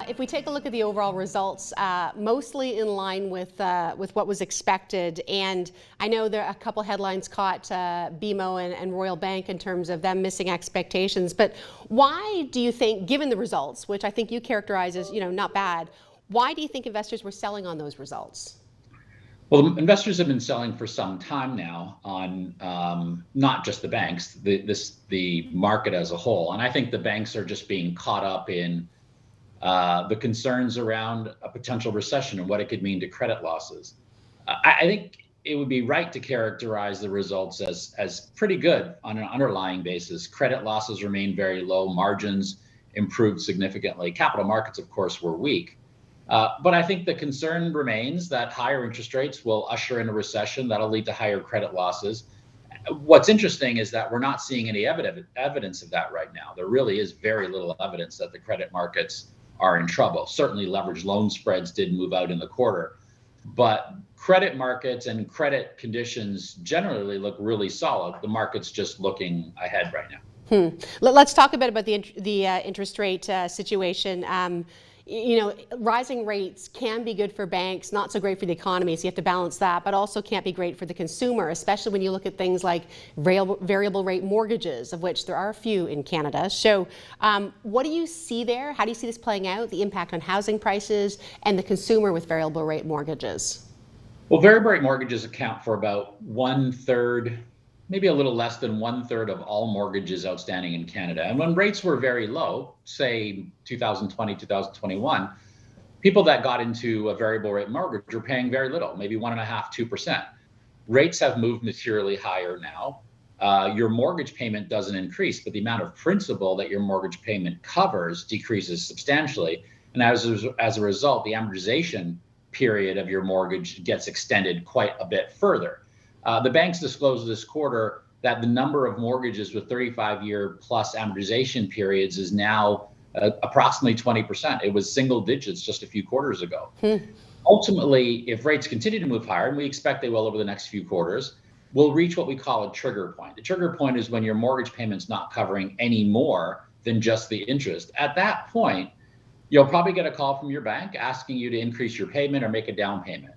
If we take a look at the overall results, mostly in line with what was expected, and I know there are a couple headlines caught BMO and Royal Bank in terms of them missing expectations. But why do you think, given the results, which I think you characterize as not bad, why do you think investors were selling on those results? Well, investors have been selling for some time now on not just the banks, the market as a whole, and I think the banks are just being caught up in the concerns around a potential recession and what it could mean to credit losses. I think it would be right to characterize the results as pretty good on an underlying basis. Credit losses remain very low, margins improved significantly. Capital markets, of course, were weak. But I think the concern remains that higher interest rates will usher in a recession that'll lead to higher credit losses. What's interesting is that we're not seeing any evidence of that right now. There really is very little evidence that the credit markets are in trouble. Certainly leveraged loan spreads did move out in the quarter, but credit markets and credit conditions generally look really solid. The market's just looking ahead right now. Let's talk a bit about the interest rate situation. Rising rates can be good for banks, not so great for the economy, so you have to balance that, but also can't be great for the consumer, especially when you look at things like variable rate mortgages, of which there are a few in Canada. So what do you see there? How do you see this playing out, the impact on housing prices and the consumer with variable rate mortgages? Well, variable rate mortgages account for about 1/3, maybe a little less than 1/3 of all mortgages outstanding in Canada. And when rates were very low, say 2020, 2021, people that got into a variable rate mortgage were paying very little, maybe 1.5%, 2%. Rates have moved materially higher now. Your mortgage payment doesn't increase, but the amount of principal that your mortgage payment covers decreases substantially. And as a result, the amortization period of your mortgage gets extended quite a bit further. The banks disclosed this quarter that the number of mortgages with 35-year plus amortization periods is now approximately 20%. It was single digits just a few quarters ago. Ultimately, if rates continue to move higher, and we expect they will over the next few quarters, we'll reach what we call a trigger point. The trigger point is when your mortgage payment's not covering any more than just the interest. At that point, you'll probably get a call from your bank asking you to increase your payment or make a down payment.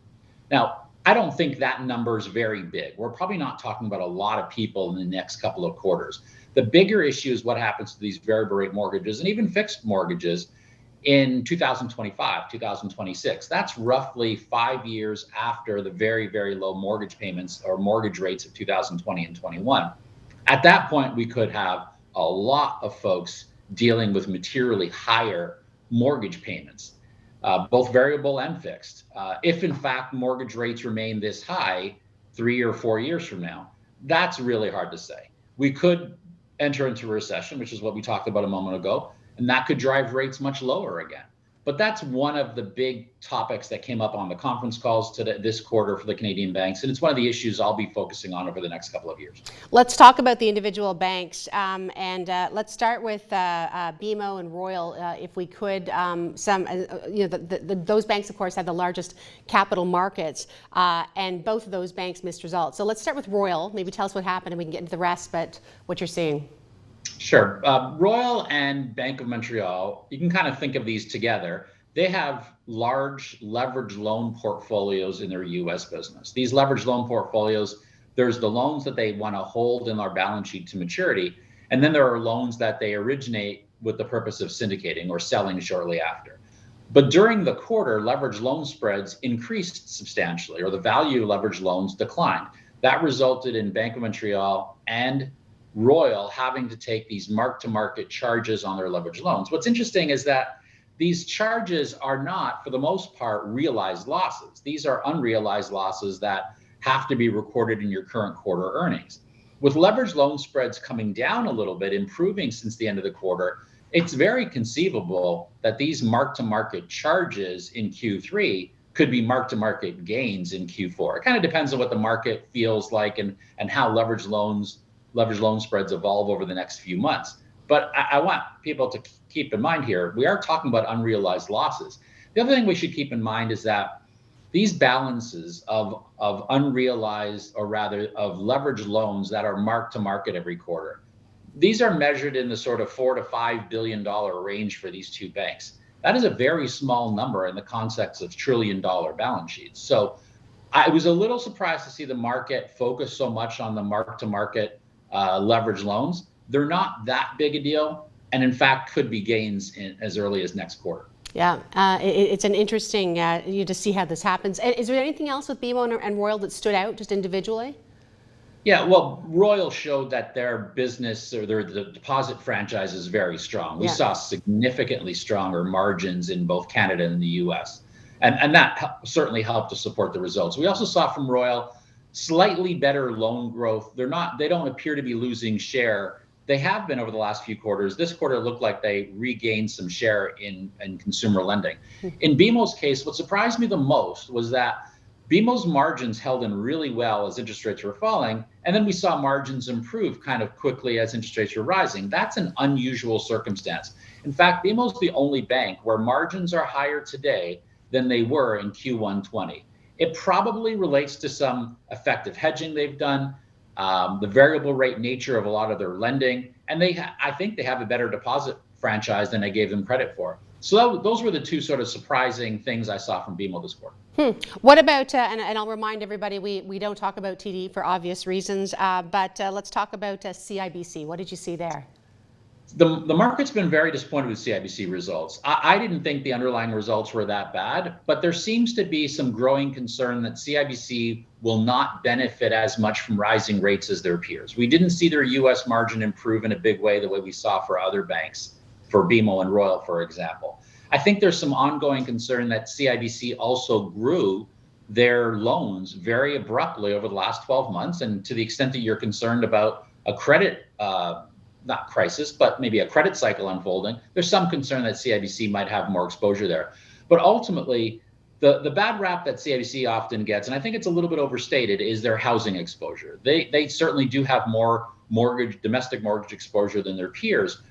Now, I don't think that number is very big. We're probably not talking about a lot of people in the next couple of quarters. The bigger issue is what happens to these variable rate mortgages and even fixed mortgages in 2025, 2026. That's roughly 5 years after the very, very low mortgage payments or mortgage rates of 2020 and 21. At that point, we could have a lot of folks dealing with materially higher mortgage payments, both variable and fixed. If in fact mortgage rates remain this high 3 or 4 years from now, that's really hard to say. We could enter into a recession, which is what we talked about a moment ago, and that could drive rates much lower again. But that's one of the big topics that came up on the conference calls this quarter for the Canadian banks, and it's one of the issues I'll be focusing on over the next couple of years. Let's talk about the individual banks, and let's start with BMO and Royal, if we could. Those banks, of course, have the largest capital markets, and both of those banks missed results. So let's start with Royal. Maybe tell us what happened, and we can get into the rest, but what you're seeing. Sure. Royal and Bank of Montreal, you can kind of think of these together. They have large leveraged loan portfolios in their U.S. business. These leveraged loan portfolios, there's the loans that they want to hold in our balance sheet to maturity, and then there are loans that they originate with the purpose of syndicating or selling shortly after. But during the quarter, leveraged loan spreads increased substantially, or the value of leveraged loans declined. That resulted in Bank of Montreal and Royal having to take these mark-to-market charges on their leveraged loans. What's interesting is that these charges are not, for the most part, realized losses. These are unrealized losses that have to be recorded in your current quarter earnings. With leveraged loan spreads coming down a little bit, improving since the end of the quarter, it's very conceivable that these mark-to-market charges in Q3 could be mark-to-market gains in Q4. It kind of depends on what the market feels like and how leveraged loan spreads evolve over the next few months. But I want people to keep in mind here, we are talking about unrealized losses. The other thing we should keep in mind is that these balances of unrealized, or rather of leveraged loans that are marked to market every quarter, these are measured in the sort of $4 to $5 billion range for these two banks. That is a very small number in the context of trillion-dollar balance sheets. So I was a little surprised to see the market focus so much on the mark-to-market leverage loans. They're not that big a deal, and in fact could be gains as early as next quarter. Yeah, it's an interesting to see how this happens. Is there anything else with BMO and Royal that stood out just individually? Yeah, well, Royal showed that their business or their the deposit franchise is very strong. We Yeah. saw significantly stronger margins in both Canada and the US. And that certainly helped to support the results. We also saw from Royal slightly better loan growth. They don't appear to be losing share. They have been over the last few quarters. This quarter looked like they regained some share in consumer lending. In BMO's case, what surprised me the most was that BMO's margins held in really well as interest rates were falling, and then we saw margins improve kind of quickly as interest rates were rising. That's an unusual circumstance. In fact, BMO's the only bank where margins are higher today than they were in Q1 20. It probably relates to some effective hedging they've done, the variable rate nature of a lot of their lending, and I think they have a better deposit franchise than I gave them credit for. So those were the two sort of surprising things I saw from BMO this quarter. What about, and I'll remind everybody, we don't talk about TD for obvious reasons, but let's talk about CIBC. What did you see there? The market's been very disappointed with CIBC results. I didn't think the underlying results were that bad, but there seems to be some growing concern that CIBC will not benefit as much from rising rates as their peers. We didn't see their US margin improve in a big way the way we saw for other banks, for BMO and Royal, for example. I think there's some ongoing concern that CIBC also grew their loans very abruptly over the last 12 months. And to the extent that you're concerned about a credit, not crisis, but maybe a credit cycle unfolding, there's some concern that CIBC might have more exposure there. But ultimately, the bad rap that CIBC often gets, and I think it's a little bit overstated, is their housing exposure. They certainly do have more domestic mortgage exposure than their peers.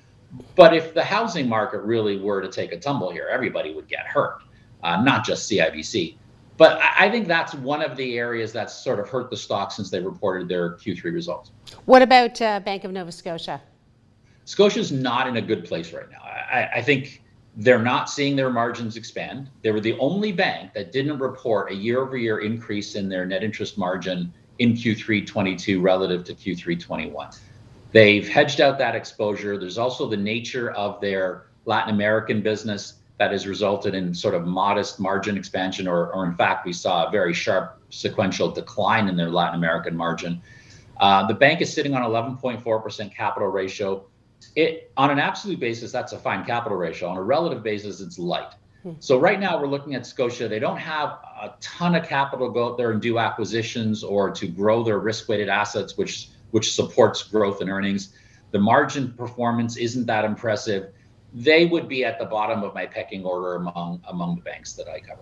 But if the housing market really were to take a tumble here, everybody would get hurt, not just CIBC. But I think that's one of the areas that's sort of hurt the stock since they reported their Q3 results. What about Bank of Nova Scotia? Scotia's not in a good place right now. I think they're not seeing their margins expand. They were the only bank that didn't report a year-over-year increase in their net interest margin in Q3 22 relative to Q3 21. They've hedged out that exposure. There's also the nature of their Latin American business that has resulted in sort of modest margin expansion, or in fact, we saw a very sharp sequential decline in their Latin American margin. The bank is sitting on 11.4% capital ratio. On an absolute basis, that's a fine capital ratio. On a relative basis, it's light. So right now we're looking at Scotia. They don't have a ton of capital to go out there and do acquisitions or to grow their risk-weighted assets, which supports growth and earnings. The margin performance isn't that impressive. They would be at the bottom of my pecking order among the banks that I cover.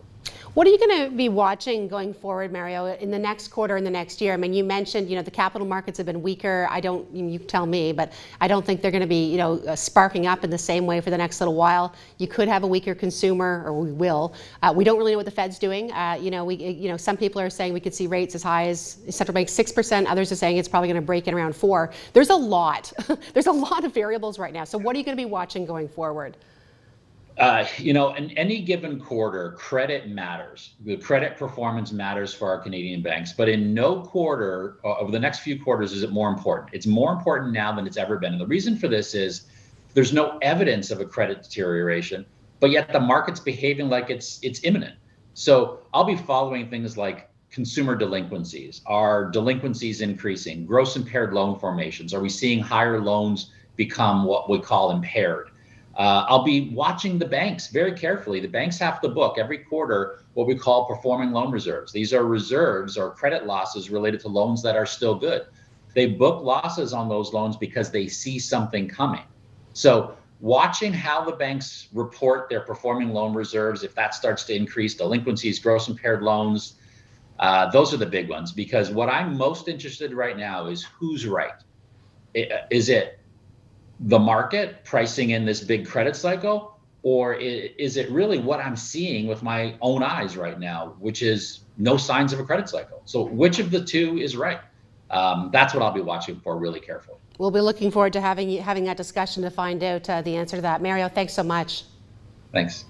What are you going to be watching going forward, Mario, in the next quarter and the next year? I mean, you mentioned, the capital markets have been weaker. You tell me, but I don't think they're going to be, sparking up in the same way for the next little while. You could have a weaker consumer, or we will. We don't really know what the Fed's doing. Some people are saying we could see rates as high as central bank 6%. Others are saying it's probably going to break in around 4%. There's a lot. There's a lot of variables right now. So what are you going to be watching going forward? In any given quarter, credit matters. The credit performance matters for our Canadian banks, but in no quarter over the next few quarters is it more important. It's more important now than it's ever been. And the reason for this is there's no evidence of a credit deterioration, but yet the market's behaving like it's imminent. So I'll be following things like consumer delinquencies. Are delinquencies increasing? Gross impaired loan formations. Are we seeing higher loans become what we call impaired? I'll be watching the banks very carefully. The banks have to book every quarter what we call performing loan reserves. These are reserves or credit losses related to loans that are still good. They book losses on those loans because they see something coming. So watching how the banks report their performing loan reserves, if that starts to increase, delinquencies, gross impaired loans, those are the big ones. Because what I'm most interested in right now is who's right. Is it the market pricing in this big credit cycle, or is it really what I'm seeing with my own eyes right now, which is no signs of a credit cycle? So which of the two is right? That's what I'll be watching for really carefully. We'll be looking forward to having that discussion to find out the answer to that. Mario, thanks so much. Thanks.